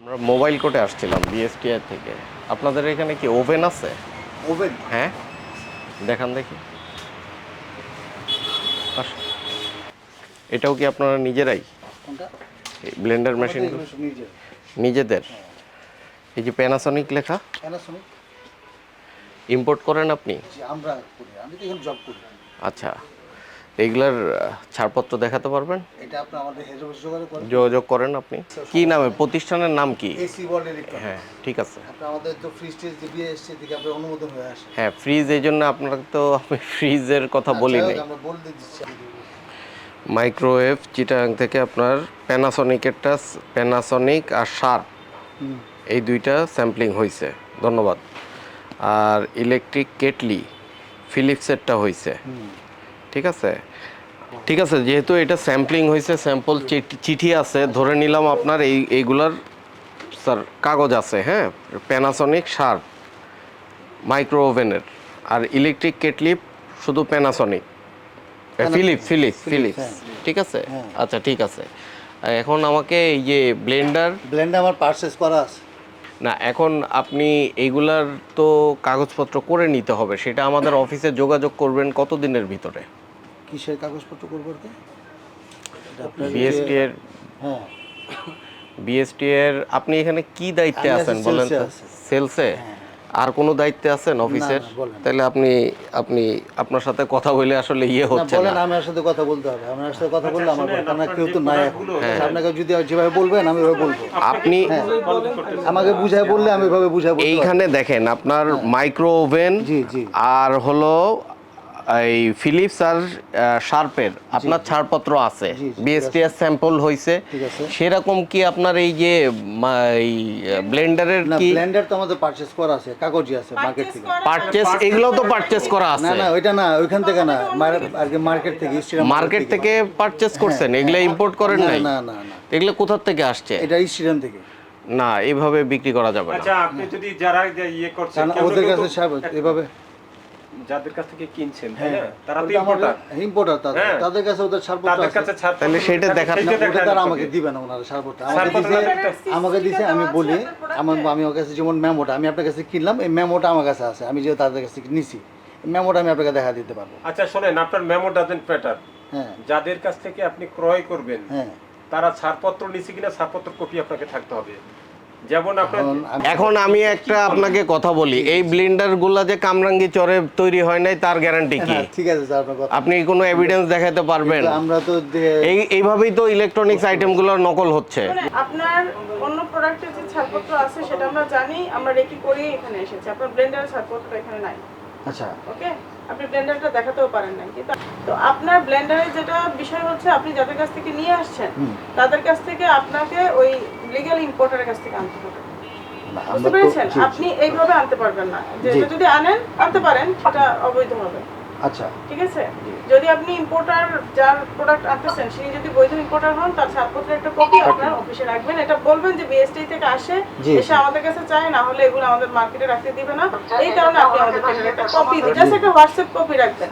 আমরা মোবাইল কোর্টে আসছিলাম বিএসটিআই থেকে। আপনাদের এখানে কি ওভেন আছে? ওভেন? হ্যাঁ, দেখান দেখি। এটাও কি আপনারা নিজেরাই? কোনটা? ব্লেন্ডার মেশিন নিজেদের? এই যে প্যানাসনিক লেখা, প্যানাসনিক ইম্পোর্ট করেন আপনি? আমরা করি, আমি তো এখন জব করি। আচ্ছা, এগুলার ছাড়পত্র দেখাতে পারবেন? এটা আপনি আমাদের হেড অফিস যোগাযোগ করেন আপনি। কি নামে, প্রতিষ্ঠানের নাম কি? AC world electronics. হ্যাঁ, ঠিক আছে। আপনি আমাদের তো ফ্রিজ টেস্ট দিয়ে এসেছে দিকে আপনি অনুমোদন হয়ে আসে। হ্যাঁ, ফ্রিজ, এই জন্য আপনাকে তো আমি ফ্রিজের কথা বলি নাই। আমরা বলে দিচ্ছি। মাইক্রোওয়েভ চিটাগাং থেকে আপনার প্যানাসনিকেরটা, প্যানাসনিক আর শার্প এই দুইটা স্যাম্পলিং হয়েছে, ধন্যবাদ। আর ইলেকট্রিক কেটলি ফিলিপসেরটা হয়েছে, ঠিক আছে। ঠিক আছে, যেহেতু এটা স্যাম্পলিং হয়েছে, স্যাম্পল চিঠি আছে, ধরে নিলাম আপনার এইগুলার স্যার কাগজ আছে। হ্যাঁ, প্যানাসনিক শার্প মাইক্রো ওভেনের, আর ইলেকট্রিক কেটলি শুধু প্যানাসনিক, ফিলিপস, ঠিক আছে। আচ্ছা, ঠিক আছে। এখন আমাকে এই যে ব্লেন্ডার আমার পারচেজ করা আছে না, এখন আপনি এইগুলার তো কাগজপত্র করে নিতে হবে, সেটা আমাদের অফিসে যোগাযোগ করবেন কতদিনের ভিতরে? কিসের কাগজপত্র করবো? বিএসটি এর। হ্যাঁ, বিএসটি এর আপনি এখানে কি দায়িত্বে আছেন বলেন তো? সেলসে? আর কোনো দায়িত্বে আছেন অফিসের? তাহলে আপনি আপনার সাথে কথা বলে আসলে হচ্ছে না। বলেন, আমার সাথে কথা বলতে হবে। আমার সাথে কথা বললে আমার কথা কেউ তো নাই এখন। আপনাকে যদি যেভাবে বলবেন আমি ওইভাবে বলবো। আপনি আমাকে বুঝায় বললে আমি ওইভাবে বুঝাবো। এইখানে দেখেন আপনার মাইক্রো ওভেন আর হলো এই ফিলিপস আর শার্পের আপনার ছাড়পত্র আছে, বিএসটিএস স্যাম্পল হইছে, সেরকম কি আপনার এই যে এই ব্লেন্ডারের কি? ব্লেন্ডার তো আমাদের পারচেজ করা আছে, কাগজই আছে মার্কেট থেকে। পারচেজ, এগুলো তো পারচেজ করা আছে? না, ওইটা না, ওইখান থেকে না, আর কি মার্কেট থেকে। মার্কেট থেকে পারচেজ করছেন? এগুলো ইম্পোর্ট করেন নাই? না, এগুলো কোথা থেকে আসছে? এটা স্টেডিয়াম থেকে। না, এইভাবে বিক্রি করা যাবে না। আচ্ছা, আপনি যদি যারা করছেন ওদের কাছে এভাবে যাদের কাছ থেকে কিনছেন, তাই হ্যাঁ, না? তারা তো ইম্পোর্টার, তাদের কাছে ওদের ছাড়পত্র আছে। তাহলে সেটা দেখাতে তারা আমাকে দিবেন না, ওনারা ছাড়পত্র আমাকে দিছে। আমি বলি, আমি ওর কাছে যেমন মেমোটা আমি আপনার কাছে কিনলাম, এই মেমোটা আমার কাছে আছে, আমি যে তাদের কাছ থেকে নিছি, মেমোটা আমি আপনাকে দেখা দিতে পারবো। আচ্ছা শোনেন, আপনার মেমো ডাজেন্ট ম্যাটার। হ্যাঁ, যাদের কাছ থেকে আপনি ক্রয় করবেন, হ্যাঁ, তারা ছাড়পত্র নিছে কিনা ছাড়পত্র কপি আপনাকে থাকতে হবে। যেমন এখন আমি একটা আপনাকে কথা বলি, এই ব্লেন্ডার গুলা যে কামরাঙ্গি চরে তৈরি হয় নাই তার গ্যারান্টি কি? ঠিক আছে স্যার, আপনি কোনো এভিডেন্স দেখাতে পারবেন? আমরা তো এইভাবেই তো ইলেকট্রনিক্স আইটেম গুলোর নকল হচ্ছে। আপনার অন্য প্রোডাক্টের যে ছাড়পত্র আছে সেটা আমরা জানি, আমরা রেকি করি এখানে এসেছে। আপনার ব্লেন্ডারের ছাড়পত্র এখানে নাই। আচ্ছা, ওকে, আপনি ব্লেন্ডারটা দেখাতেও পারেন নাই। কিন্তু তো আপনার ব্লেন্ডারের যেটা বিষয় হচ্ছে, আপনি যাদের কাছ থেকে নিয়ে আসছেন তাদের কাছ থেকে আপনাকে ওই লিগ্যাল ইম্পোর্টারের কাছ থেকে আনতে হবে। বুঝতে পেরেছেন? আপনি এইভাবে আনতে পারবেন না। যদি আনতে পারেন সেটা অবৈধ হবে। আচ্ছা, ঠিক আছে। যদি আপনি ইম্পোর্টার যার প্রোডাক্ট আনতেছেন তিনি যদি বৈধ ইম্পোর্টার হন, তার ছাড়পত্রের একটা কপি আপনার অফিসে রাখবেন। এটা বলবেন যে বিএসটি থেকে এসে আমাদের কাছে চায়, না হলে এগুলো আমাদের মার্কেটে রাখতে দিবে না। এই কারণে আপনি আমাদের একটা কপি, জাস্ট একটা হোয়াটসঅ্যাপ কপি রাখবেন।